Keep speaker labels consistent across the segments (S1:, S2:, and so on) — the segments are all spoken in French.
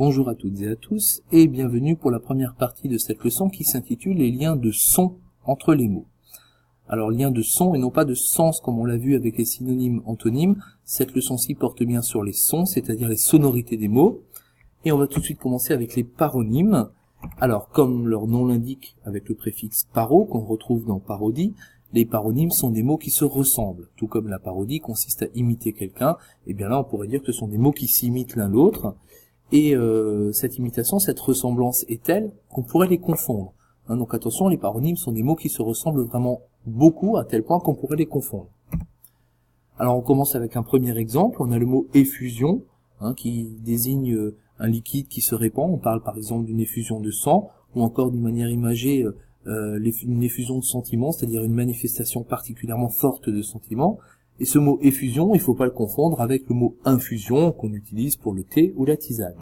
S1: Bonjour à toutes et à tous, et bienvenue pour la première partie de cette leçon qui s'intitule « Les liens de son entre les mots ». Alors, lien de son et non pas de sens comme on l'a vu avec les synonymes antonymes. Cette leçon-ci porte bien sur les sons, c'est-à-dire les sonorités des mots. Et on va tout de suite commencer avec les paronymes. Alors, comme leur nom l'indique avec le préfixe paro qu'on retrouve dans parodie, les paronymes sont des mots qui se ressemblent. Tout comme la parodie consiste à imiter quelqu'un, et bien là on pourrait dire que ce sont des mots qui s'imitent l'un l'autre. Et cette imitation, cette ressemblance est telle qu'on pourrait les confondre. Donc attention, les paronymes sont des mots qui se ressemblent vraiment beaucoup, à tel point qu'on pourrait les confondre. Alors on commence avec un premier exemple. On a le mot effusion, qui désigne un liquide qui se répand. On parle par exemple d'une effusion de sang, ou encore d'une manière imagée, une effusion de sentiments, c'est-à-dire une manifestation particulièrement forte de sentiments. Et ce mot effusion, il ne faut pas le confondre avec le mot infusion qu'on utilise pour le thé ou la tisane.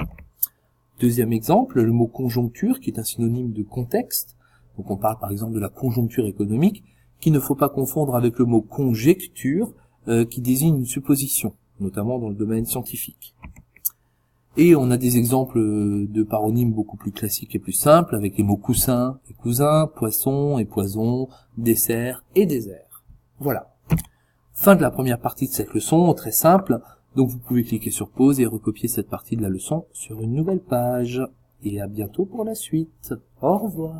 S1: Deuxième exemple, le mot conjoncture, qui est un synonyme de contexte. Donc on parle par exemple de la conjoncture économique, qu'il ne faut pas confondre avec le mot conjecture, qui désigne une supposition, notamment dans le domaine scientifique. Et on a des exemples de paronymes beaucoup plus classiques et plus simples, avec les mots coussin et cousin, poisson et poison, dessert et désert. Voilà. Fin de la première partie de cette leçon, très simple. Donc vous pouvez cliquer sur pause et recopier cette partie de la leçon sur une nouvelle page. Et à bientôt pour la suite. Au revoir.